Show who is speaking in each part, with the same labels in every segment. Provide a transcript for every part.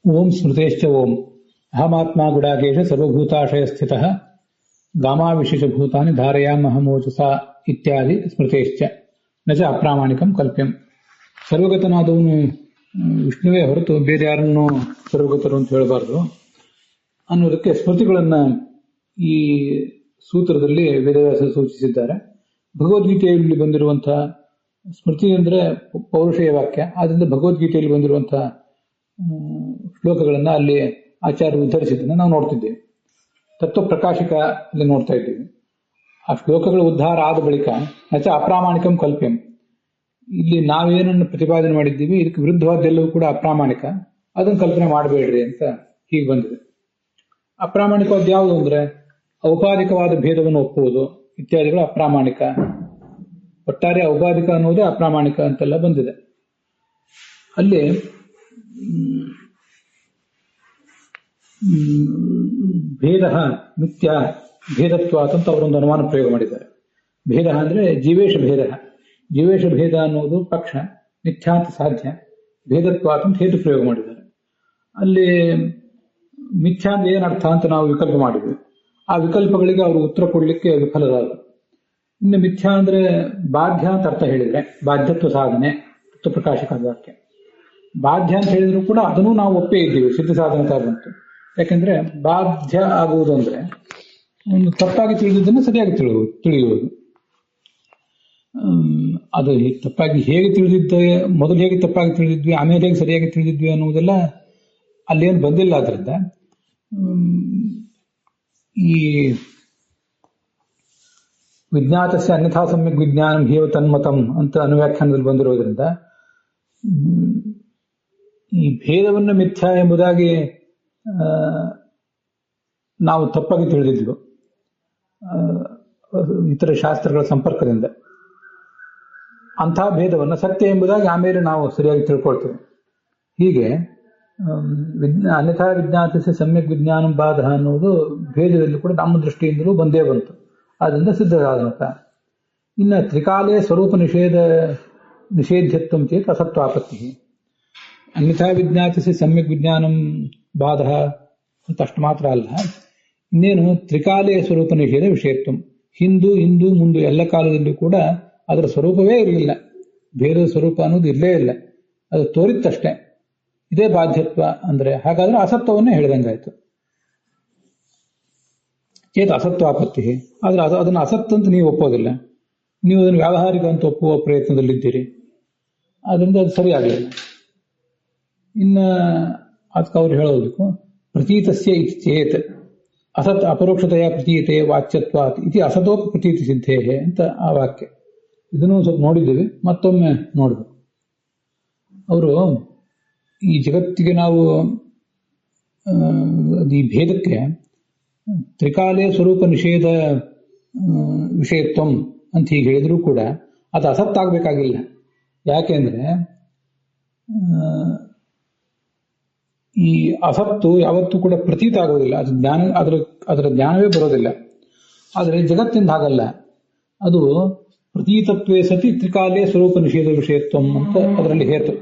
Speaker 1: ಓಂ ಸ್ಮೃತೇಶ್ಚ ಓಂ ಅಹಮಾತ್ಮ ಗುಡಾಕೇಶ ಸರ್ವಭೂತಾಶಯ ಸ್ಥಿತಃ ಗಾಮಾವಿಶೇಷ ಭೂತಾನಿ ಧಾರಯಾಮಹಮೋಚಸ ಇತ್ಯಾದಿ ಸ್ಮೃತೇಶ್ಚ ನ ಚ ಅಪ್ರಾಮಾಣಿಕಂ ಕಲ್ಪ್ಯಂ. ಸರ್ವಗತನಾದವನು ವಿಷ್ಣುವೇ ಹೊರತು ಬೇರೆ ಯಾರನ್ನು ಸರ್ವಗತರು ಅಂತ ಹೇಳಬಾರದು ಅನ್ನೋದಕ್ಕೆ ಸ್ಮೃತಿಗಳನ್ನು ಈ ಸೂತ್ರದಲ್ಲಿ ವೇದವ್ಯಾಸರು ಸೂಚಿಸಿದ್ದಾರೆ. ಭಗವದ್ಗೀತೆಯಲ್ಲಿ ಬಂದಿರುವಂತಹ ಸ್ಮೃತಿ ಅಂದರೆ ಪೌರುಷೇಯ ವಾಕ್ಯ. ಆದ್ದರಿಂದ ಭಗವದ್ಗೀತೆಯಲ್ಲಿ ಬಂದಿರುವಂತಹ ಶ್ಲೋಕಗಳನ್ನು ಅಲ್ಲಿ ಆಚಾರ್ಯರು ಉದ್ಧರಿಸಿದ್ದನ್ನು ನಾವು ನೋಡ್ತಿದ್ದೇವೆ. ತತ್ವ ಪ್ರಕಾಶಿಕ ಅಲ್ಲಿ ನೋಡ್ತಾ ಇದ್ದೀವಿ. ಆ ಶ್ಲೋಕಗಳ ಉದ್ಧಾರ ಆದ ಬಳಿಕ ನಚ ಅಪ್ರಾಮಾಣಿಕಂ ಕಲ್ಪ್ಯಂ, ಇಲ್ಲಿ ನಾವೇನನ್ನು ಪ್ರತಿಪಾದನೆ ಮಾಡಿದ್ದೀವಿ ಇದಕ್ಕೆ ವಿರುದ್ಧವಾದ್ದೆಲ್ಲವೂ ಕೂಡ ಅಪ್ರಾಮಾಣಿಕ, ಅದನ್ನು ಕಲ್ಪನೆ ಮಾಡಬೇಡ್ರಿ ಅಂತ ಹೀಗೆ ಬಂದಿದೆ. ಅಪ್ರಾಮಾಣಿಕವಾದ ಯಾವುದು ಅಂದ್ರೆ ಔಪಾಧಿಕವಾದ ಭೇದವನ್ನು ಒಪ್ಪುವುದು ಇತ್ಯಾದಿಗಳು ಅಪ್ರಾಮಾಣಿಕ. ಒಟ್ಟಾರೆ ಔಪಾಧಿಕ ಅನ್ನೋದೇ ಅಪ್ರಾಮಾಣಿಕ ಅಂತೆಲ್ಲ ಬಂದಿದೆ. ಅಲ್ಲಿ ಭೇದ ಮಿಥ್ಯ ಭೇದತ್ವ ಅಂತ ಅವರೊಂದು ಅನುಮಾನ ಪ್ರಯೋಗ ಮಾಡಿದ್ದಾರೆ. ಭೇದ ಅಂದ್ರೆ ಜೀವೇಶ ಭೇದ. ಜೀವೇಶ ಭೇದ ಅನ್ನೋದು ಪಕ್ಷ, ಮಿಥ್ಯಾ ಅಂತ ಸಾಧ್ಯ, ಭೇದತ್ವ ಅಂತ ಹೇತು ಪ್ರಯೋಗ ಮಾಡಿದ್ದಾರೆ. ಅಲ್ಲಿ ಮಿಥ್ಯಾ ಅಂದ್ರೆ ಏನರ್ಥ ಅಂತ ನಾವು ವಿಕಲ್ಪ ಮಾಡಿದ್ವಿ. ಆ ವಿಕಲ್ಪಗಳಿಗೆ ಅವರು ಉತ್ತರ ಕೊಡ್ಲಿಕ್ಕೆ ವಿಫಲರಾದರು. ಇನ್ನು ಮಿಥ್ಯಾ ಅಂದ್ರೆ ಬಾಧ್ಯ ಅಂತ ಅರ್ಥ ಹೇಳಿದ್ರೆ ಬಾಧ್ಯತ್ವ ಸಾಧನೆ ತತ್ವ ಪ್ರಕಾಶಕ ವಾಕ್ಯ. ಬಾಧ್ಯ ಅಂತ ಹೇಳಿದ್ರು ಕೂಡ ಅದನ್ನು ನಾವು ಒಪ್ಪೇ ಇದ್ದೀವಿ, ಸಿದ್ಧ ಸಾಧನಕ ಬಂತು. ಯಾಕೆಂದ್ರೆ ಬಾಧ್ಯ ಆಗುವುದು ಅಂದ್ರೆ ಒಂದು ತಪ್ಪಾಗಿ ತಿಳಿದಿದ್ದನ್ನು ಸರಿಯಾಗಿ ತಿಳಿಯುವುದು. ಅದು ತಪ್ಪಾಗಿ ಹೇಗೆ ತಿಳಿದಿದ್ದ, ಮೊದಲು ಹೇಗೆ ತಪ್ಪಾಗಿ ತಿಳಿದಿದ್ವಿ ಆಮೇಲೆ ಹೇಗೆ ಸರಿಯಾಗಿ ತಿಳಿದಿದ್ವಿ ಅನ್ನುವುದೆಲ್ಲ ಅಲ್ಲೇನು ಬಂದಿಲ್ಲ. ಆದ್ರಿಂದ ಈ ವಿಜ್ಞಾತಸ್ಯ ಅನ್ಯಥಾ ಸಮ್ಯಕ್ ವಿಜ್ಞಾನಂ ಹೇವ ತನ್ಮತಂ ಅಂತ ಅನುವ್ಯಾಖ್ಯಾನದಲ್ಲಿ ಬಂದಿರೋದ್ರಿಂದ ಈ ಭೇದವನ್ನು ಮಿಥ್ಯಾ ಎಂಬುದಾಗಿ ನಾವು ತಪ್ಪಾಗಿ ತಿಳಿದಿದ್ವು ಇತರ ಶಾಸ್ತ್ರಗಳ ಸಂಪರ್ಕದಿಂದ. ಅಂತಹ ಭೇದವನ್ನು ಸತ್ಯ ಎಂಬುದಾಗಿ ಆಮೇಲೆ ನಾವು ಸರಿಯಾಗಿ ತಿಳ್ಕೊಳ್ತೇವೆ. ಹೀಗೆ ಅನ್ಯಥಾ ವಿಜ್ಞಾತಸ್ಯ ಸಮ್ಯಕ್ ವಿಜ್ಞಾನಂ ಬಾಧ ಅನ್ನೋದು ಭೇದದಲ್ಲಿ ಕೂಡ ನಮ್ಮ ದೃಷ್ಟಿಯಿಂದಲೂ ಬಂದೇ ಬಂತು. ಆದ್ದರಿಂದ ಸಿದ್ಧ ಸಾಧನಕ. ಇನ್ನು ತ್ರಿಕಾಲೇ ಸ್ವರೂಪ ನಿಷೇಧ್ಯತ್ವಂ ಚೇತ್ ಅಸತ್ವಾಪತ್ತಿ. ಅನ್ಯಥಾ ವಿಜ್ಞಾತಸ್ಯ ಸಮ್ಯಕ್ ವಿಜ್ಞಾನಂ ಬಾಧ ಅಂತ ಅಷ್ಟು ಮಾತ್ರ ಅಲ್ಲ, ಇನ್ನೇನು ತ್ರಿಕಾಲೇ ಸ್ವರೂಪ ನಿಷೇಧ ವಿಷಯತ್ವಂ. ಹಿಂದೂ ಮುಂದು ಎಲ್ಲ ಕಾಲದಲ್ಲೂ ಕೂಡ ಅದರ ಸ್ವರೂಪವೇ ಇರಲಿಲ್ಲ. ಭೇದದ ಸ್ವರೂಪ ಅನ್ನೋದು ಇರಲೇ ಇಲ್ಲ, ಅದು ತೋರಿತ್ತಷ್ಟೇ. ಇದೇ ಬಾಧ್ಯತ್ವ ಅಂದ್ರೆ ಹಾಗಾದ್ರೆ ಅಸತ್ವವನ್ನೇ ಹೇಳಿದಂಗಾಯ್ತು. ಚೇತ ಅಸತ್ವಾಪತ್ತಿ. ಆದ್ರೆ ಅದನ್ನು ಅಸತ್ ಅಂತ ನೀವು ಒಪ್ಪೋದಿಲ್ಲ, ನೀವು ಅದನ್ನು ವ್ಯಾವಹಾರಿಕ ಅಂತ ಒಪ್ಪುವ ಪ್ರಯತ್ನದಲ್ಲಿದ್ದೀರಿ. ಅದರಿಂದ ಅದು ಸರಿಯಾಗಲಿಲ್ಲ. ಇನ್ನು ಅದಕ್ಕೆ ಅವ್ರು ಹೇಳೋದಕ್ಕೂ ಪ್ರತೀತಸ್ಯ ಇತಿ ಚೇತ್ ಅಸತ್ ಅಪರೋಕ್ಷತೆಯ ಪ್ರತೀತೆ ವಾಚ್ಯತ್ವಾತ್ ಇತಿ ಅಸತೋಪ ಪ್ರತೀತಿ ಸಿದ್ಧೇ ಅಂತ ಆ ವಾಕ್ಯ. ಇದನ್ನು ಸ್ವಲ್ಪ ನೋಡಿದ್ದೀವಿ, ಮತ್ತೊಮ್ಮೆ ನೋಡಬೇಕು. ಅವರು ಈ ಜಗತ್ತಿಗೆ ನಾವು ಈ ಭೇದಕ್ಕೆ ತ್ರಿಕಾಲೇ ಸ್ವರೂಪ ನಿಷೇಧ ವಿಷಯತ್ವಂ ಅಂತ ಹೀಗೆ ಹೇಳಿದ್ರು ಕೂಡ ಅದು ಅಸತ್ತಾಗಬೇಕಾಗಿಲ್ಲ. ಯಾಕೆಂದ್ರೆ ಈ ಅಸತ್ತು ಯಾವತ್ತೂ ಕೂಡ ಪ್ರತೀತ ಆಗೋದಿಲ್ಲ, ಅದು ಜ್ಞಾನ, ಅದರ ಜ್ಞಾನವೇ ಬರೋದಿಲ್ಲ. ಆದರೆ ಜಗತ್ತಿಂದ ಹಾಗಲ್ಲ, ಅದು ಪ್ರತೀತತ್ವೇ ಸತಿ ತ್ರಿಕಾಲೇ ಸ್ವರೂಪ ನಿಷೇಧ ವಿಷಯತ್ವಂ ಅಂತ ಅದರಲ್ಲಿ ಹೇತು.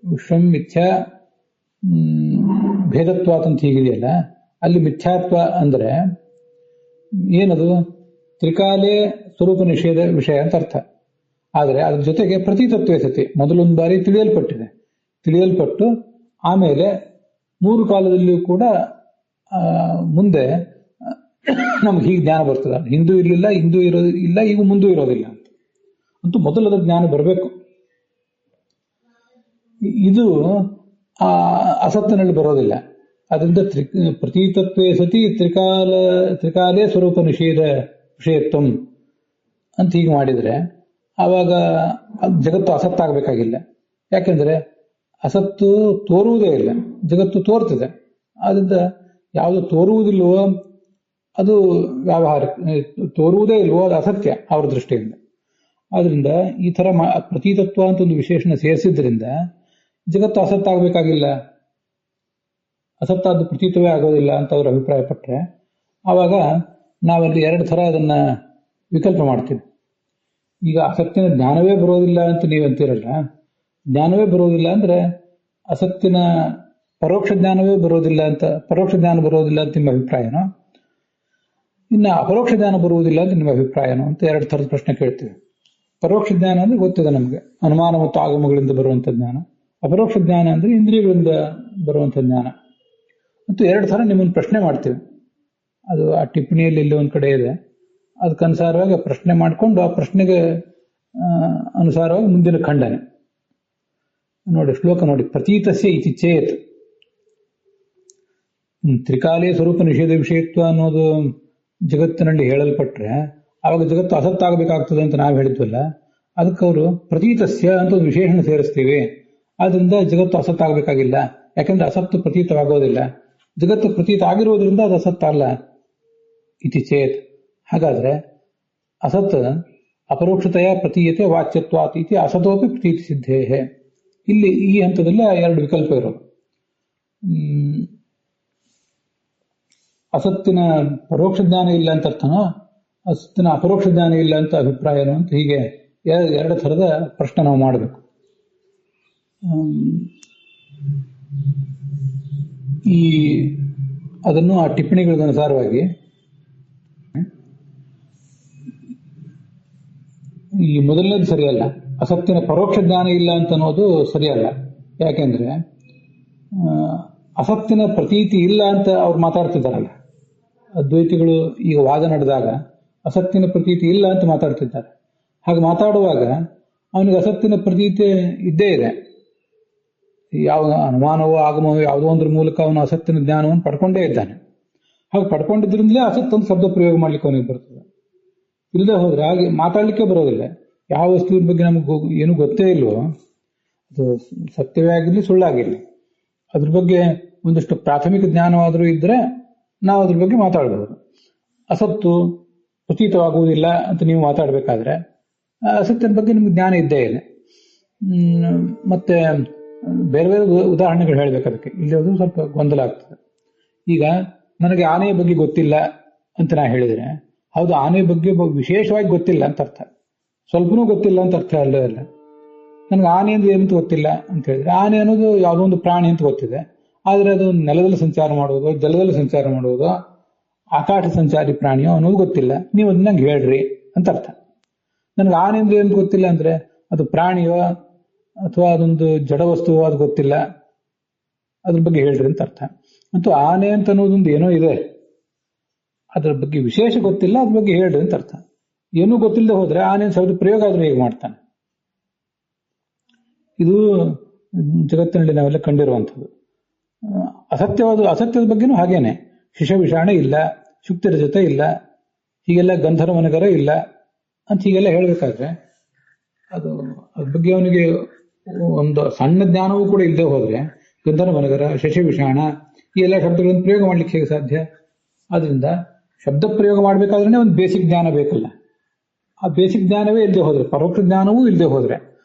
Speaker 1: ವಿಶ್ವಂ ಮಿಥ್ಯಾ ಭೇದತ್ವಾತ್ ಅಂತ ಹೀಗಿದೆಯಲ್ಲ, ಅಲ್ಲಿ ಮಿಥ್ಯಾತ್ವ ಅಂದ್ರೆ ಏನದು ತ್ರಿಕಾಲೇ ಸ್ವರೂಪ ನಿಷೇಧ ವಿಷಯ ಅಂತ ಅರ್ಥ. ಆದರೆ ಅದ್ರ ಜೊತೆಗೆ ಪ್ರತೀತತ್ವೇ ಸತಿ ಮೊದಲೊಂದು ಬಾರಿ ತಿಳಿಯಲ್ಪಟ್ಟು ಆಮೇಲೆ ಮೂರು ಕಾಲದಲ್ಲಿಯೂ ಕೂಡ ಮುಂದೆ ನಮ್ಗೆ ಹೀಗೆ ಜ್ಞಾನ ಬರ್ತದೆ. ಹಿಂದೂ ಇರಲಿಲ್ಲ, ಹಿಂದೂ ಇರೋದಿಲ್ಲ, ಈಗ ಮುಂದೂ ಇರೋದಿಲ್ಲ ಅಂತೂ ಮೊದಲದ ಜ್ಞಾನ ಬರಬೇಕು. ಇದು ಆ ಅಸತ್ತಿನಲ್ಲಿ ಬರೋದಿಲ್ಲ. ಅದರಿಂದ ಪ್ರತೀತತ್ವೇ ಸತಿ ತ್ರಿಕಾಲೇ ಸ್ವರೂಪ ನಿಷೇಧ ವಿಷಯತ್ವಂ ಅಂತ ಹೀಗೆ ಮಾಡಿದರೆ ಆವಾಗ ಜಗತ್ತು ಅಸತ್ತಾಗಬೇಕಾಗಿಲ್ಲ. ಯಾಕೆಂದ್ರೆ ಅಸತ್ತು ತೋರುವುದೇ ಇಲ್ಲ, ಜಗತ್ತು ತೋರ್ತದೆ. ಆದ್ದರಿಂದ ಯಾವುದು ತೋರುವುದಿಲ್ವೋ ಅದು ವ್ಯಾವಹಾರಿಕ, ತೋರುವುದೇ ಇಲ್ವೋ ಅದು ಅಸತ್ಯ ಅವರ ದೃಷ್ಟಿಯಿಂದ. ಆದ್ರಿಂದ ಈ ತರ ಪ್ರತೀತತ್ವ ಅಂತ ಒಂದು ವಿಶೇಷಣ ಸೇರಿಸಿದ್ರಿಂದ ಜಗತ್ತು ಅಸತ್ತಾಗಬೇಕಾಗಿಲ್ಲ, ಅಸತ್ತಾದ ಪ್ರತೀತವೇ ಆಗೋದಿಲ್ಲ ಅಂತ ಅವರು ಅಭಿಪ್ರಾಯ ಪಟ್ಟರೆ ಆವಾಗ ನಾವಲ್ಲಿ ಎರಡು ಥರ ಅದನ್ನ ವಿಕಲ್ಪ ಮಾಡ್ತೀವಿ. ಈಗ ಅಸತ್ತಿನ ಜ್ಞಾನವೇ ಬರೋದಿಲ್ಲ ಅಂತ ನೀವಂತೀರಲ್ಲ, ಜ್ಞಾನವೇ ಬರೋದಿಲ್ಲ ಅಂದ್ರೆ ಅಸತ್ತಿನ ಪರೋಕ್ಷ ಜ್ಞಾನವೇ ಬರೋದಿಲ್ಲ ಅಂತ, ಪರೋಕ್ಷ ಜ್ಞಾನ ಬರೋದಿಲ್ಲ ಅಂತ ನಿಮ್ಮ ಅಭಿಪ್ರಾಯನೋ, ಇನ್ನು ಅಪರೋಕ್ಷ ಜ್ಞಾನ ಬರುವುದಿಲ್ಲ ಅಂತ ನಿಮ್ಮ ಅಭಿಪ್ರಾಯನೋ ಅಂತ ಎರಡು ಥರದ ಪ್ರಶ್ನೆ ಕೇಳ್ತೀವಿ. ಪರೋಕ್ಷ ಜ್ಞಾನ ಅಂದ್ರೆ ಗೊತ್ತಿದೆ ನಮಗೆ, ಅನುಮಾನ ಮತ್ತು ಆಗಮಗಳಿಂದ ಬರುವಂಥ ಜ್ಞಾನ. ಅಪರೋಕ್ಷ ಜ್ಞಾನ ಅಂದ್ರೆ ಇಂದ್ರಿಯಗಳಿಂದ ಬರುವಂಥ ಜ್ಞಾನ ಅಂತೂ ಎರಡು ಥರ ನಿಮ್ಮನ್ನು ಪ್ರಶ್ನೆ ಮಾಡ್ತೀವಿ. ಅದು ಆ ಟಿಪ್ಪಣಿಯಲ್ಲಿ ಇಲ್ಲಿ ಒಂದು ಕಡೆ ಇದೆ. ಅದಕ್ಕನುಸಾರವಾಗಿ ಪ್ರಶ್ನೆ ಮಾಡಿಕೊಂಡು ಆ ಪ್ರಶ್ನೆಗೆ ಅನುಸಾರವಾಗಿ ಮುಂದಿನ ಖಂಡನೆ ನೋಡಿ. ಶ್ಲೋಕ ನೋಡಿ. ಪ್ರತೀತಸ್ಯ ಇತಿ ಚೇತ್, ತ್ರಿಕಾಲೇ ಸ್ವರೂಪ ನಿಷೇಧ ವಿಷಯತ್ವ ಅನ್ನೋದು ಜಗತ್ತಿನಲ್ಲಿ ಹೇಳಲ್ಪಟ್ರೆ ಆವಾಗ ಜಗತ್ತು ಅಸತ್ತಾಗಬೇಕಾಗ್ತದೆ ಅಂತ ನಾವು ಹೇಳಿದ್ವಲ್ಲ, ಅದಕ್ಕೆ ಅವರು ಪ್ರತೀತಸ್ಯ ಅಂತ ಒಂದು ವಿಶೇಷಣ ಸೇರಿಸ್ತೀವಿ. ಆದ್ರಿಂದ ಜಗತ್ತು ಅಸತ್ತಾಗಬೇಕಾಗಿಲ್ಲ, ಯಾಕಂದ್ರೆ ಅಸತ್ತು ಪ್ರತೀತವಾಗೋದಿಲ್ಲ. ಜಗತ್ತು ಪ್ರತೀತ ಆಗಿರುವುದರಿಂದ ಅದು ಅಸತ್ತ ಅಲ್ಲ. ಇತಿ ಚೇತ್, ಹಾಗಾದ್ರೆ ಅಸತ್ ಅಪರೋಕ್ಷತೆಯ ಪ್ರತೀಯತೆ ವಾಚ್ಯತ್ವಾತ್ ಇತಿ ಅಸತೋಪಿ ಪ್ರತೀತಿ ಸಿದ್ಧೇಹೆ. ಇಲ್ಲಿ ಈ ಹಂತದಲ್ಲಿ ಎರಡು ವಿಕಲ್ಪ ಇರೋದು. ಅಸತ್ತಿನ ಪರೋಕ್ಷ ಜ್ಞಾನ ಇಲ್ಲ ಅಂತ ಅರ್ಥನೋ, ಅಸತ್ತಿನ ಅಪರೋಕ್ಷ ಜ್ಞಾನ ಇಲ್ಲ ಅಂತ ಅಭಿಪ್ರಾಯನೋ ಅಂತ ಹೀಗೆ ಎರಡು ಥರದ ಪ್ರಶ್ನೆ ನಾವು ಮಾಡಬೇಕು. ಅದನ್ನು ಆ ಟಿಪ್ಪಣಿಗಳಿಗೆ ಅನುಸಾರವಾಗಿ ಈ ಮೊದಲನೇದು ಸರಿಯಲ್ಲ. ಅಸತ್ತಿನ ಪರೋಕ್ಷ ಜ್ಞಾನ ಇಲ್ಲ ಅಂತ ಅನ್ನೋದು ಸರಿಯಲ್ಲ. ಯಾಕೆಂದ್ರೆ ಅಸತ್ತಿನ ಪ್ರತೀತಿ ಇಲ್ಲ ಅಂತ ಅವ್ರು ಮಾತಾಡ್ತಿದ್ದಾರಲ್ಲ, ಅದ್ವೈತಿಗಳು ಈಗ ವಾದ ನಡೆದಾಗ ಅಸತ್ತಿನ ಪ್ರತೀತಿ ಇಲ್ಲ ಅಂತ ಮಾತಾಡ್ತಿದ್ದಾರೆ. ಹಾಗೆ ಮಾತಾಡುವಾಗ ಅವನಿಗೆ ಅಸತ್ತಿನ ಪ್ರತೀತಿ ಇದ್ದೇ ಇದೆ. ಯಾವ ಅನುಮಾನವೋ ಆಗಮವೋ ಯಾವುದೋ ಒಂದ್ರ ಮೂಲಕ ಅವನು ಅಸತ್ತಿನ ಜ್ಞಾನವನ್ನು ಪಡ್ಕೊಂಡೇ ಇದ್ದಾನೆ. ಹಾಗೆ ಪಡ್ಕೊಂಡಿದ್ರಿಂದಲೇ ಅಸತ್ತೊಂದು ಶಬ್ದ ಪ್ರಯೋಗ ಮಾಡ್ಲಿಕ್ಕೆ ಅವನಿಗೆ ಬರ್ತದೆ. ಇಲ್ಲದೆ ಹೋದ್ರೆ ಹಾಗೆ ಮಾತಾಡ್ಲಿಕ್ಕೆ ಬರೋದಿಲ್ಲ. ಯಾವ ವಸ್ತುವಿನ ಬಗ್ಗೆ ನಮಗೆ ಏನು ಗೊತ್ತೇ ಇಲ್ವೋ, ಅದು ಸತ್ಯವೇ ಆಗಿರಲಿ ಸುಳ್ಳಾಗಿರಲಿ, ಅದ್ರ ಬಗ್ಗೆ ಒಂದಷ್ಟು ಪ್ರಾಥಮಿಕ ಜ್ಞಾನವಾದರೂ ಇದ್ರೆ ನಾವು ಅದ್ರ ಬಗ್ಗೆ ಮಾತಾಡಬಹುದು. ಅಸತ್ತು ಪ್ರತೀತವಾಗುವುದಿಲ್ಲ ಅಂತ ನೀವು ಮಾತಾಡಬೇಕಾದ್ರೆ ಅಸತ್ತಿನ ಬಗ್ಗೆ ನಿಮ್ಗೆ ಜ್ಞಾನ ಇದ್ದೇ ಇದೆ. ಮತ್ತೆ ಬೇರೆ ಬೇರೆ ಉದಾಹರಣೆಗಳು ಹೇಳ್ಬೇಕು ಅದಕ್ಕೆ. ಇಲ್ಲಿ ಅದು ಸ್ವಲ್ಪ ಗೊಂದಲ ಆಗ್ತದೆ. ಈಗ ನನಗೆ ಆನೆಯ ಬಗ್ಗೆ ಗೊತ್ತಿಲ್ಲ ಅಂತ ನಾ ಹೇಳಿದ್ರೆ, ಹೌದು ಆನೆ ಬಗ್ಗೆ ವಿಶೇಷವಾಗಿ ಗೊತ್ತಿಲ್ಲ ಅಂತ ಅರ್ಥ, ಸ್ವಲ್ಪನೂ ಗೊತ್ತಿಲ್ಲ ಅಂತ ಅರ್ಥ ಅಲ್ಲೇ ಅಲ್ಲ. ನನಗೆ ಆನೆ ಅಂದ್ರೆ ಏನಂತ ಗೊತ್ತಿಲ್ಲ ಅಂತ ಹೇಳಿದ್ರೆ, ಆನೆ ಅನ್ನೋದು ಯಾವುದೋ ಒಂದು ಪ್ರಾಣಿ ಅಂತ ಗೊತ್ತಿದೆ, ಆದರೆ ಅದು ನೆಲದಲ್ಲಿ ಸಂಚಾರ ಮಾಡುವುದು, ಜಲದಲ್ಲಿ ಸಂಚಾರ ಮಾಡುವುದು, ಆಕಾಶ ಸಂಚಾರಿ ಪ್ರಾಣಿಯೋ ಅನ್ನೋದು ಗೊತ್ತಿಲ್ಲ. ನೀವು ಅದನ್ನ ನಂಗೆ ಹೇಳ್ರಿ ಅಂತ ಅರ್ಥ. ನನಗೆ ಆನೆ ಅಂದ್ರೆ ಏನು ಗೊತ್ತಿಲ್ಲ ಅಂದ್ರೆ ಅದು ಪ್ರಾಣಿಯೋ ಅಥವಾ ಅದೊಂದು ಜಡ ವಸ್ತುವೋ ಅದು ಗೊತ್ತಿಲ್ಲ, ಅದ್ರ ಬಗ್ಗೆ ಹೇಳ್ರಿ ಅಂತ ಅರ್ಥ. ಅಂತೂ ಆನೆ ಅಂತ ಅನ್ನೋದೊಂದು ಏನೋ ಇದೆ, ಅದ್ರ ಬಗ್ಗೆ ವಿಶೇಷ ಗೊತ್ತಿಲ್ಲ, ಅದ್ರ ಬಗ್ಗೆ ಹೇಳ್ರಿ ಅಂತ ಅರ್ಥ. ಏನೂ ಗೊತ್ತಿಲ್ಲದೆ ಹೋದ್ರೆ ಆನೆ ಶಬ್ದ ಪ್ರಯೋಗ ಆದ್ರೂ ಹೇಗೆ ಮಾಡ್ತಾನೆ? ಇದು ಜಗತ್ತಿನಲ್ಲಿ ನಾವೆಲ್ಲ ಕಂಡಿರುವಂಥದ್ದು. ಅಸತ್ಯದ ಬಗ್ಗೆನೂ ಹಾಗೇನೆ. ಶಿಶ ವಿಷಾಣ ಇಲ್ಲ, ಶುಕ್ತಿರ ಜೊತೆ ಇಲ್ಲ, ಹೀಗೆಲ್ಲ ಗಂಧರ್ವನಗರ ಇಲ್ಲ ಅಂತ ಹೀಗೆಲ್ಲ ಹೇಳ್ಬೇಕಾದ್ರೆ ಅದ್ರ ಬಗ್ಗೆ ಅವನಿಗೆ ಒಂದು ಸಣ್ಣ ಜ್ಞಾನವೂ ಕೂಡ ಇಲ್ಲದೆ ಹೋದ್ರೆ ಗಂಧರ್ವನಗರ, ಶಶಿ ವಿಷಾಣ ಈ ಎಲ್ಲ ಶಬ್ದಗಳನ್ನು ಪ್ರಯೋಗ ಮಾಡ್ಲಿಕ್ಕೆ ಹೇಗೆ ಸಾಧ್ಯ? ಆದ್ರಿಂದ ಶಬ್ದ ಪ್ರಯೋಗ ಮಾಡ್ಬೇಕಾದ್ರೆ ಒಂದು ಬೇಸಿಕ್ ಜ್ಞಾನ ಬೇಕಲ್ಲ. ಆ ಬೇಸಿಕ್ ಜ್ಞಾನವೇ ಇಲ್ಲದೆ ಹೋದ್ರೆ, ಪರೋಕ್ಷ ಜ್ಞಾನವೂ ಇಲ್ಲದೆ ಹೋದ್ರೆ,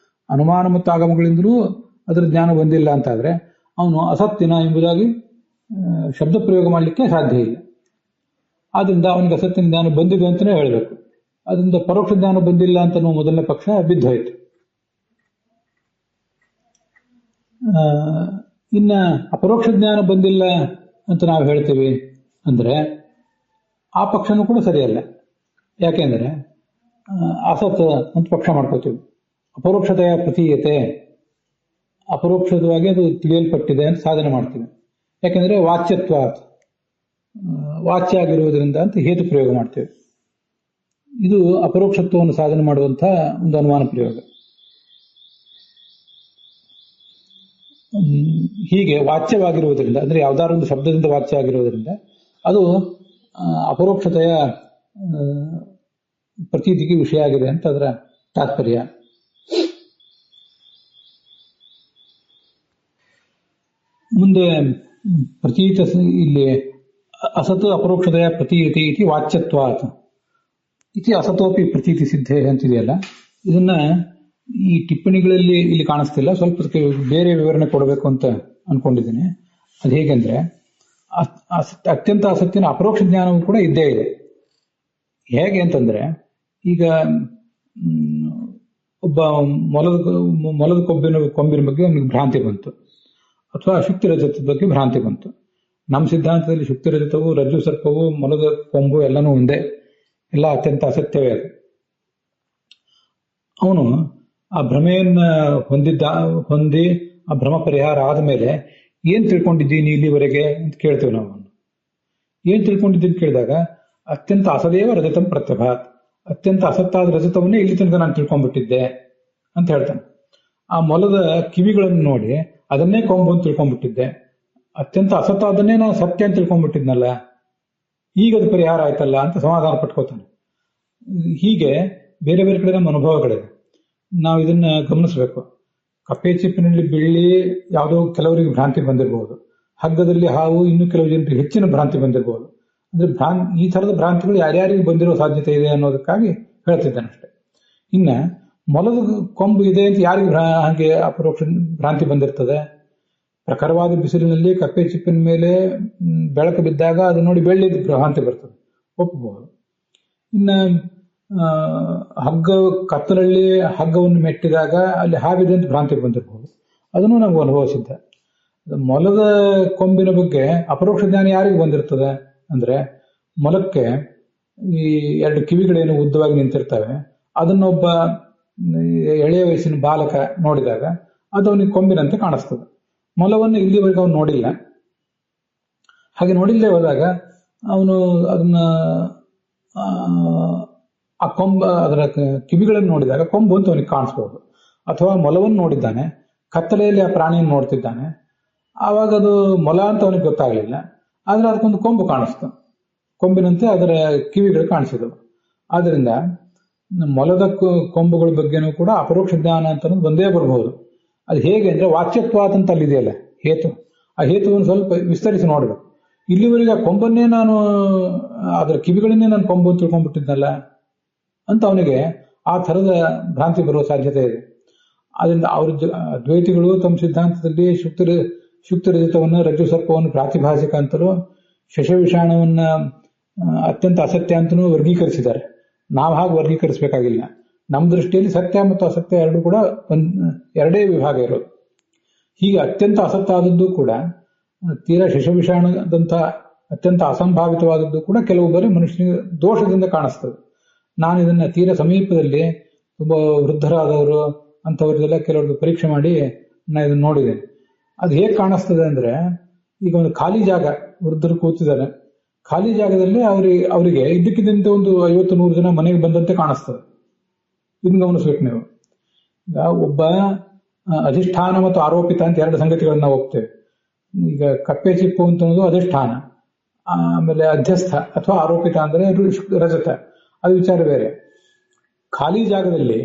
Speaker 1: ಅನುಮಾನ ಮತ್ತು ಆಗಮಗಳಿಂದಲೂ ಅದರ ಜ್ಞಾನ ಬಂದಿಲ್ಲ ಅಂತಾದ್ರೆ ಅವನು ಅಸತ್ತಿನ ಎಂಬುದಾಗಿ ಶಬ್ದ ಪ್ರಯೋಗ ಮಾಡಲಿಕ್ಕೆ ಸಾಧ್ಯ ಇಲ್ಲ. ಆದ್ರಿಂದ ಅವನಿಗೆ ಅಸತ್ತಿನ ಜ್ಞಾನ ಬಂದಿದೆ ಅಂತಲೇ ಹೇಳಬೇಕು. ಅದರಿಂದ ಪರೋಕ್ಷ ಜ್ಞಾನ ಬಂದಿಲ್ಲ ಅಂತ ಮೊದಲನೇ ಪಕ್ಷ ಬಿದ್ದೋಯ್ತು. ಇನ್ನ ಅಪರೋಕ್ಷ ಜ್ಞಾನ ಬಂದಿಲ್ಲ ಅಂತ ನಾವು ಹೇಳ್ತೀವಿ ಅಂದ್ರೆ ಆ ಪಕ್ಷನೂ ಕೂಡ ಸರಿಯಲ್ಲ. ಯಾಕೆಂದ್ರೆ ಅಸತ್ ಅಂತ ಪಕ್ಷ ಮಾಡ್ಕೋತೀವಿ. ಅಪರೋಕ್ಷತೆಯ ಪ್ರತೀಯತೆ, ಅಪರೋಕ್ಷವಾಗಿ ಅದು ತಿಳಿಯಲ್ಪಟ್ಟಿದೆ ಅಂತ ಸಾಧನೆ ಮಾಡ್ತೀವಿ. ಯಾಕೆಂದ್ರೆ ವಾಚ್ಯತ್ವ, ವಾಚ್ಯ ಆಗಿರುವುದರಿಂದ ಅಂತ ಹೇತು ಪ್ರಯೋಗ ಮಾಡ್ತೇವೆ. ಇದು ಅಪರೋಕ್ಷತ್ವವನ್ನು ಸಾಧನೆ ಮಾಡುವಂತಹ ಒಂದು ಅನುಮಾನ ಪ್ರಯೋಗ. ಹೀಗೆ ವಾಚ್ಯವಾಗಿರುವುದರಿಂದ, ಅಂದ್ರೆ ಯಾವ್ದಾದ್ರು ಒಂದು ಶಬ್ದದಿಂದ ವಾಚ್ಯ ಆಗಿರುವುದರಿಂದ ಅದು ಅಪರೋಕ್ಷತೆಯ ಪ್ರತೀತಿಗೆ ವಿಷಯ ಆಗಿದೆ ಅಂತ ಅದರ ತಾತ್ಪರ್ಯ. ಮುಂದೆ ಪ್ರತೀತ ಇಲ್ಲಿ ಅಸತ್ ಅಪರೋಕ್ಷತೆಯ ಪ್ರತೀಯತೆ ಇತಿ ವಾಚ್ಯತ್ವಾತ್ ಇತಿ ಅಸತೋಪಿ ಪ್ರತೀತಿ ಸಿದ್ಧೇ ಅಂತಿದೆಯಲ್ಲ, ಇದನ್ನ ಈ ಟಿಪ್ಪಣಿಗಳಲ್ಲಿ ಇಲ್ಲಿ ಕಾಣಿಸ್ತಿಲ್ಲ. ಸ್ವಲ್ಪ ಬೇರೆ ವಿವರಣೆ ಕೊಡಬೇಕು ಅಂತ ಅನ್ಕೊಂಡಿದ್ದೀನಿ. ಅದು ಹೇಗೆಂದ್ರೆ ಅತ್ಯಂತ ಅಸತ್ತಿನ ಅಪರೋಕ್ಷ ಜ್ಞಾನವೂ ಕೂಡ ಇದ್ದೇ ಇದೆ. ಹೇಗೆ ಅಂತಂದ್ರೆ, ಈಗ ಒಬ್ಬ ಮೊಲದ ಕೊಂಬಿನ ಬಗ್ಗೆ ಅವನಿಗೆ ಭ್ರಾಂತಿ ಬಂತು. ಅಥವಾ ಶುಕ್ತಿ ರಜತದ ಬಗ್ಗೆ ಭ್ರಾಂತಿ ಬಂತು. ನಮ್ಮ ಸಿದ್ಧಾಂತದಲ್ಲಿ ಶುಕ್ತಿ ರಜತವು, ರಜ್ಜು ಸರ್ಪವು, ಮೊಲದ ಕೊಂಬು ಎಲ್ಲನೂ ಒಂದೇ, ಎಲ್ಲ ಅತ್ಯಂತ ಅಸತ್ಯವೇ ಅದು. ಅವನು ಆ ಭ್ರಮೆಯನ್ನ ಹೊಂದಿ ಆ ಭ್ರಮ ಪರಿಹಾರ ಆದಮೇಲೆ ಏನ್ ತಿಳ್ಕೊಂಡಿದ್ದೀನಿ ಇಲ್ಲಿವರೆಗೆ ಅಂತ ಕೇಳ್ತೇವೆ ನಾವು. ಏನ್ ತಿಳ್ಕೊಂಡಿದ್ದೀನಿ ಕೇಳಿದಾಗ ಅತ್ಯಂತ ಅಸದೇವ ರಜತಂ ಪ್ರತ್ಯಭಾತ್, ಅತ್ಯಂತ ಅಸತ್ತಾದ ರಜತವನ್ನೇ ಇಲ್ಲಿ ತನಕ ನಾನು ತಿಳ್ಕೊಂಡ್ಬಿಟ್ಟಿದ್ದೆ ಅಂತ ಹೇಳ್ತಾನೆ. ಆ ಮೊಲದ ಕಿವಿಗಳನ್ನು ನೋಡಿ ಅದನ್ನೇ ಕೊಂಬು ಅಂತ ತಿಳ್ಕೊಂಡ್ಬಿಟ್ಟಿದ್ದೆ, ಅತ್ಯಂತ ಅಸತ್ತಾದನ್ನೇ ನಾನು ಸತ್ಯ ಅಂತ ತಿಳ್ಕೊಂಡ್ಬಿಟ್ಟಿದ್ನಲ್ಲ, ಈಗ ಅದು ಪರಿಹಾರ ಆಯ್ತಲ್ಲ ಅಂತ ಸಮಾಧಾನ ಪಟ್ಕೋತಾನೆ. ಹೀಗೆ ಬೇರೆ ಬೇರೆ ಕಡೆ ನಮ್ಮ ಅನುಭವಗಳಿದೆ, ನಾವು ಇದನ್ನ ಗಮನಿಸಬೇಕು. ಕಪ್ಪೆ ಚಿಪ್ಪಿನಲ್ಲಿ ಬೆಳ್ಳಿ ಯಾವುದೋ ಕೆಲವರಿಗೆ ಭ್ರಾಂತಿ ಬಂದಿರಬಹುದು, ಹಗ್ಗದಲ್ಲಿ ಹಾವು ಇನ್ನು ಕೆಲವು ಜನರಿಗೆ ಹೆಚ್ಚಿನ ಭ್ರಾಂತಿ ಬಂದಿರಬಹುದು. ಅಂದ್ರೆ ಈ ತರದ ಭ್ರಾಂತಿಗಳು ಯಾರ್ಯಾರಿಗೆ ಬಂದಿರೋ ಸಾಧ್ಯತೆ ಇದೆ ಅನ್ನೋದಕ್ಕಾಗಿ ಹೇಳ್ತಿದ್ದಾನೆ ಅಷ್ಟೇ. ಇನ್ನ ಮೊಲದ ಕೊಂಬು ಇದೆ ಅಂತ ಯಾರಿಗೆ ಹಾಗೆ ಅಪರೋಕ್ಷ ಭ್ರಾಂತಿ ಬಂದಿರ್ತದೆ? ಪ್ರಖರವಾದ ಬಿಸಿಲಿನಲ್ಲಿ ಕಪ್ಪೆ ಚಿಪ್ಪಿನ ಮೇಲೆ ಬೆಳಕು ಬಿದ್ದಾಗ ಅದು ನೋಡಿ ಬೆಳ್ಳಿದ ಭ್ರಾಂತಿ ಬರ್ತದೆ, ಒಪ್ಪಬಹುದು. ಇನ್ನ ಕತ್ತಲಲ್ಲಿ ಹಗ್ಗವನ್ನು ಮೆಟ್ಟಿದಾಗ ಅಲ್ಲಿ ಹಾವಿದೆ ಅಂತ ಭ್ರಾಂತಿ ಬಂದಿರಬಹುದು, ಅದನ್ನು ನಾವು ಅನುಭವಿಸಿದ್ದ. ಮೊಲದ ಕೊಂಬಿನ ಬಗ್ಗೆ ಅಪರೋಕ್ಷ ಜ್ಞಾನ ಯಾರಿಗೆ ಬಂದಿರ್ತದೆ ಅಂದ್ರೆ, ಮೊಲಕ್ಕೆ ಈ 2 ಕಿವಿಗಳೇನು ಉದ್ದವಾಗಿ ನಿಂತಿರ್ತವೆ, ಅದನ್ನೊಬ್ಬ ಎಳೆಯ ವಯಸ್ಸಿನ ಬಾಲಕ ನೋಡಿದಾಗ ಅದು ಅವನಿಗೆ ಕೊಂಬಿನಂತೆ ಕಾಣಿಸ್ತದೆ. ಮೊಲವನ್ನು ಇಲ್ಲಿವರೆಗೆ ಅವನು ನೋಡಿಲ್ಲ. ಹಾಗೆ ನೋಡಿಲ್ಲದೆ ಹೋದಾಗ ಅವನು ಅದನ್ನ ಆ ಅದರ ಕಿವಿಗಳನ್ನು ನೋಡಿದಾಗ ಕೊಂಬು ಅಂತ ಅವನಿಗೆ ಕಾಣಿಸ್ಬೋದು. ಅಥವಾ ಮೊಲವನ್ನು ನೋಡಿದ್ದಾನೆ, ಕತ್ತಲೆಯಲ್ಲಿ ಆ ಪ್ರಾಣಿಯನ್ನು ನೋಡ್ತಿದ್ದಾನೆ, ಆವಾಗ ಅದು ಮೊಲ ಅಂತ ಅವನಿಗೆ ಗೊತ್ತಾಗಲಿಲ್ಲ, ಆದ್ರೆ ಅದಕ್ಕೊಂದು ಕೊಂಬು ಕಾಣಿಸ್ತು, ಕೊಂಬಿನಂತೆ ಅದರ ಕಿವಿಗಳು ಕಾಣಿಸಿದವು. ಆದ್ರಿಂದ ಮೊಲದ ಕೊಂಬುಗಳ ಬಗ್ಗೆನೂ ಕೂಡ ಅಪರೋಕ್ಷ ಜ್ಞಾನ ಅಂತ ಬಂದೇ ಬರಬಹುದು. ಅದು ಹೇಗೆ ಅಂದ್ರೆ ವಾಚ್ಯತ್ವಾತ್ ಅಂತ ಅಲ್ಲಿದೆಯಲ್ಲ ಹೇತು, ಆ ಹೇತುವನ್ನು ಸ್ವಲ್ಪ ವಿಸ್ತರಿಸಿ ನೋಡ್ಬೇಕು. ಇಲ್ಲಿವರೆಗೆ ಆ ಕೊಂಬನ್ನೇ ನಾನು, ಅದರ ಕಿವಿಗಳನ್ನೇ ನಾನು ಕೊಂಬು ಅಂತ ತಿಳ್ಕೊಂಡ್ಬಿಟ್ಟಿದ್ನಲ್ಲ ಅಂತ ಅವನಿಗೆ ಆ ಥರದ ಭ್ರಾಂತಿ ಬರುವ ಸಾಧ್ಯತೆ ಇದೆ. ಅದರಿಂದ ಅವ್ರ ದ್ವೈತಿಗಳು ತಮ್ಮ ಸಿದ್ಧಾಂತದಲ್ಲಿ ಶುಕ್ತಿ ರಜತವನ್ನು, ರಜ್ಜು ಸರ್ಪವನ್ನು ಪ್ರಾತಿಭಾಸಿಕ ಅಂತಲೂ, ಶಶವಿಷಾಣವನ್ನ ಅತ್ಯಂತ ಅಸತ್ಯ ಅಂತಲೂ ವರ್ಗೀಕರಿಸಿದ್ದಾರೆ. ನಾವು ಹಾಗೆ ವರ್ಗೀಕರಿಸಬೇಕಾಗಿಲ್ಲ. ನಮ್ಮ ದೃಷ್ಟಿಯಲ್ಲಿ ಸತ್ಯ ಮತ್ತು ಅಸತ್ಯ ಎರಡೂ ಕೂಡ ಎರಡೇ ವಿಭಾಗ ಇರೋದು. ಹೀಗೆ ಅತ್ಯಂತ ಅಸತ್ಯ ಆದದ್ದು ಕೂಡ, ತೀರಾ ಶಶವಿಷಾಣದಂಥ ಅತ್ಯಂತ ಅಸಂಭಾವಿತವಾದದ್ದು ಕೂಡ ಕೆಲವು ಬಾರಿ ಮನುಷ್ಯನಿಗೆ ದೋಷದಿಂದ ಕಾಣಿಸ್ತದೆ. ನಾನು ಇದನ್ನ ತೀರಾ ಸಮೀಪದಲ್ಲಿ ತುಂಬಾ ವೃದ್ಧರಾದವರು ಅಂಥವ್ರದ್ದೆಲ್ಲ ಕೆಲವ್ರದ್ದು ಪರೀಕ್ಷೆ ಮಾಡಿ ನಾನು ಇದನ್ನ ನೋಡಿದ್ದೇನೆ. ಅದು ಹೇಗೆ ಕಾಣಿಸ್ತದೆ ಅಂದ್ರೆ, ಈಗ ಒಂದು ಖಾಲಿ ಜಾಗ, ವೃದ್ಧರು ಕೂತಿದ್ದಾರೆ, ಖಾಲಿ ಜಾಗದಲ್ಲಿ ಅವರಿಗೆ ಇದ್ದಕ್ಕಿದ್ದಂತೆ ಒಂದು 50-100 ಜನ ಮನೆಗೆ ಬಂದಂತೆ ಕಾಣಿಸ್ತದೆ. ಇದನ್ನ ಗಮನಿಸ್ಬೇಕು ನೀವು. ಈಗ ಒಬ್ಬ ಅಧಿಷ್ಠಾನ ಮತ್ತು ಆರೋಪಿತ ಅಂತ 2 ಸಂಗತಿಗಳನ್ನ ನಾವು ಹೋಗ್ತೇವೆ. ಈಗ ಕಪ್ಪೆ ಚಿಪ್ಪು ಅಂತ ಅನ್ನೋದು ಅಧಿಷ್ಠಾನ, ಆಮೇಲೆ ಅಧ್ಯಸ್ಥ ಅಥವಾ ಆರೋಪಿತ ಅಂದ್ರೆ ರಜತ, ಅದು ವಿಚಾರ ಬೇರೆ. ಖಾಲಿ ಜಾಗದಲ್ಲಿ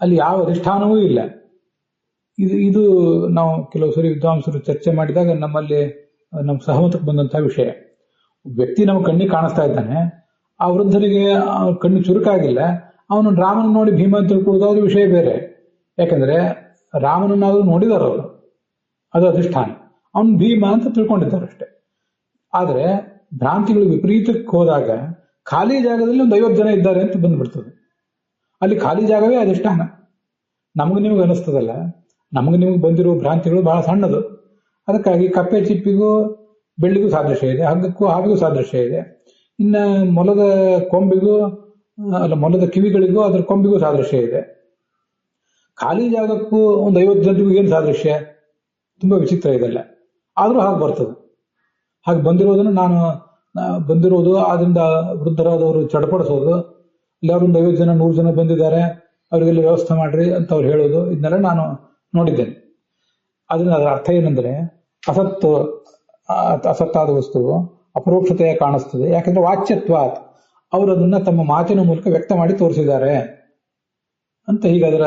Speaker 1: ಅಲ್ಲಿ ಯಾವ ಅಧಿಷ್ಠಾನವೂ ಇಲ್ಲ. ಇದು ನಾವು ಕೆಲವು ಸರಿ ವಿದ್ವಾಂಸರು ಚರ್ಚೆ ಮಾಡಿದಾಗ ನಮ್ಮಲ್ಲಿ ನಮ್ಮ ಸಹಮತಕ್ಕೆ ಬಂದಂತಹ ವಿಷಯ. ವ್ಯಕ್ತಿ ನಮ್ಮ ಕಣ್ಣಿಗೆ ಕಾಣಿಸ್ತಾ ಇದ್ದಾನೆ, ಆ ವೃದ್ಧರಿಗೆ ಕಣ್ಣು ಚುರುಕಾಗಿಲ್ಲ, ಅವನು ರಾಮನ ನೋಡಿ ಭೀಮ ಅಂತ ತಿಳ್ಕೊಳ್ಳೋದು ಅದು ವಿಷಯ ಬೇರೆ. ಯಾಕಂದ್ರೆ ರಾಮನನ್ನಾದ್ರೂ ನೋಡಿದಾರವರು, ಅದು ಅಧಿಷ್ಠಾನ, ಅವನು ಭೀಮ ಅಂತ ತಿಳ್ಕೊಂಡಿದ್ದಾರೆ ಅಷ್ಟೇ. ಆದ್ರೆ ಭ್ರಾಂತಿಗಳು ವಿಪರೀತಕ್ಕೆ ಹೋದಾಗ ಖಾಲಿ ಜಾಗದಲ್ಲಿ ಒಂದು 50 ಜನ ಇದ್ದಾರೆ ಅಂತ ಬಂದ್ಬಿಡ್ತದೆ. ಅಲ್ಲಿ ಖಾಲಿ ಜಾಗವೇ ಅಧಿಷ್ಠಾನ. ನಮಗೆ ನಿಮಗೆ ಅನಿಸ್ತದಲ್ಲ, ನಮಗೆ ನಿಮಗೆ ಬಂದಿರುವ ಭ್ರಾಂತಿಗಳು ಬಹಳ ಸಣ್ಣದು. ಅದಕ್ಕಾಗಿ ಕಪ್ಪೆ ಚಿಪ್ಪಿಗೂ ಬೆಳ್ಳಿಗೂ ಸಾದೃಶ್ಯ ಇದೆ, ಹಗ್ಗಕ್ಕೂ ಹಾವಿಗೂ ಸಾದೃಶ್ಯ ಇದೆ. ಇನ್ನ ಮೊಲದ ಕಿವಿಗಳಿಗೂ ಅದರ ಕೊಂಬಿಗೂ ಸಾದೃಶ್ಯ ಇದೆ. ಖಾಲಿ ಜಾಗಕ್ಕೂ ಒಂದು 50 ಜನರಿಗೂ ಏನು ಸಾದೃಶ್ಯ? ತುಂಬಾ ವಿಚಿತ್ರ ಇದೆಲ್ಲ. ಆದ್ರೂ ಹಾಗೆ ಬರ್ತದೆ. ಹಾಗೆ ಬಂದಿರೋದು ಆದ್ರಿಂದ ವೃದ್ಧರಾದವರು ಚಡಪಡಿಸೋದು, ಇಲ್ಲಿ ಅವ್ರೊಂದು 50 ಜನ 100 ಜನ ಬಂದಿದ್ದಾರೆ, ಅವರಿಗೆಲ್ಲ ವ್ಯವಸ್ಥೆ ಮಾಡ್ರಿ ಅಂತ ಅವ್ರು ಹೇಳೋದು, ಇದನ್ನೆಲ್ಲ ನಾನು ನೋಡಿದ್ದೇನೆ. ಅದರಿಂದ ಅದರ ಅರ್ಥ ಏನಂದ್ರೆ, ಅಸತ್ತಾದ ವಸ್ತುವು ಅಪರೋಕ್ಷತೆಯ ಕಾಣಿಸ್ತದೆ. ಯಾಕಂದ್ರೆ ವಾಚ್ಯತ್ವ, ಅವರು ಅದನ್ನ ತಮ್ಮ ಮಾತಿನ ಮೂಲಕ ವ್ಯಕ್ತ ಮಾಡಿ ತೋರಿಸಿದ್ದಾರೆ ಅಂತ. ಹೀಗೆ ಅದರ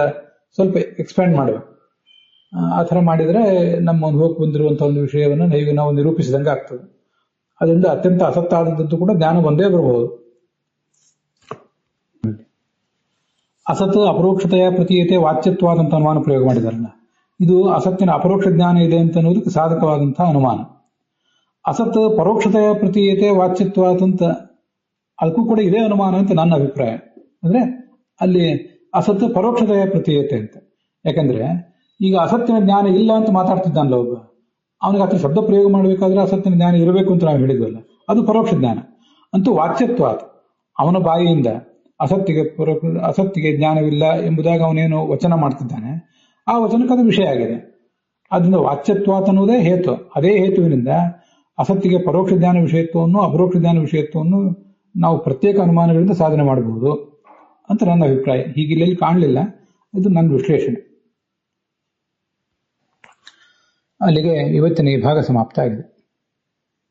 Speaker 1: ಸ್ವಲ್ಪ ಎಕ್ಸ್ಪ್ಯಾಂಡ್ ಮಾಡಬೇಕು. ಆ ಥರ ಮಾಡಿದ್ರೆ ನಮ್ಮ ಅನುಭವಕ್ಕೆ ಬಂದಿರುವಂತಹ ಒಂದು ವಿಷಯವನ್ನು ನಾವು ನಿರೂಪಿಸಿದಂಗೆ ಆಗ್ತದೆ. ಅದರಿಂದ ಅತ್ಯಂತ ಅಸತ್ತಾದದ್ದು ಕೂಡ ಜ್ಞಾನ ಒಂದೇ ಬರಬಹುದು. ಅಸತ್ ಅಪರೋಕ್ಷತೆಯ ಪ್ರತೀಯತೆ ವಾಚ್ಯತ್ವಾದಂತ ಅನುಮಾನ ಪ್ರಯೋಗ ಮಾಡಿದಾರಲ್ಲ, ಇದು ಅಸತ್ತಿನ ಅಪರೋಕ್ಷ ಜ್ಞಾನ ಇದೆ ಅಂತ ಅನ್ನೋದಕ್ಕೆ ಸಾಧಕವಾದಂತಹ ಅನುಮಾನ. ಅಸತ್ ಪರೋಕ್ಷತೆಯ ಪ್ರತೀಯತೆ ವಾಚ್ಯತ್ವಾದಂತ ಅದಕ್ಕೂ ಕೂಡ ಇದೇ ಅನುಮಾನ ಅಂತ ನನ್ನ ಅಭಿಪ್ರಾಯ. ಅಂದ್ರೆ ಅಲ್ಲಿ ಅಸತ್ ಪರೋಕ್ಷತೆಯ ಪ್ರತೀಯತೆ ಅಂತ. ಯಾಕಂದ್ರೆ ಈಗ ಅಸತ್ತಿನ ಜ್ಞಾನ ಇಲ್ಲ ಅಂತ ಮಾತಾಡ್ತಿದ್ದಾನಲ್ಲ ಒಬ್ಬ, ಅವನಿಗೆ ಹತ್ರ ಶಬ್ದ ಪ್ರಯೋಗ ಮಾಡಬೇಕಾದ್ರೆ ಅಸತ್ತಿನ ಜ್ಞಾನ ಇರಬೇಕು ಅಂತ ನಾವು ಹೇಳಿದ್ವಲ್ಲ, ಅದು ಪರೋಕ್ಷ ಜ್ಞಾನ. ಅಂತೂ ವಾಚ್ಯತ್ವಾತ್, ಅವನ ಬಾಯಿಯಿಂದ ಅಸತ್ತಿಗೆ ಜ್ಞಾನವಿಲ್ಲ ಎಂಬುದಾಗಿ ಅವನೇನು ವಚನ ಮಾಡ್ತಿದ್ದಾನೆ, ಆ ವಚನಕ್ಕೆ ಅದು ವಿಷಯ ಆಗಿದೆ. ಆದ್ದರಿಂದ ವಾಚ್ಯತ್ವಾತ್ ಅನ್ನುವುದೇ ಹೇತು. ಅದೇ ಹೇತುವಿನಿಂದ ಅಸತ್ತಿಗೆ ಪರೋಕ್ಷ ಜ್ಞಾನ ವಿಷಯತ್ವವನ್ನು ಅಪರೋಕ್ಷ ಜ್ಞಾನ ವಿಷಯತ್ವವನ್ನು ನಾವು ಪ್ರತ್ಯೇಕ ಅನುಮಾನಗಳಿಂದ ಸಾಧನೆ ಮಾಡಬಹುದು ಅಂತ ನನ್ನ ಅಭಿಪ್ರಾಯ. ಹೀಗಿಲ್ಲೆಲ್ಲಿ ಕಾಣಲಿಲ್ಲ, ಇದು ನನ್ನ ವಿಶ್ಲೇಷಣೆ. ಅಲ್ಲಿಗೆ ಇವತ್ತಿನ ಈ ಭಾಗ ಸಮಾಪ್ತ ಆಗಿದೆ.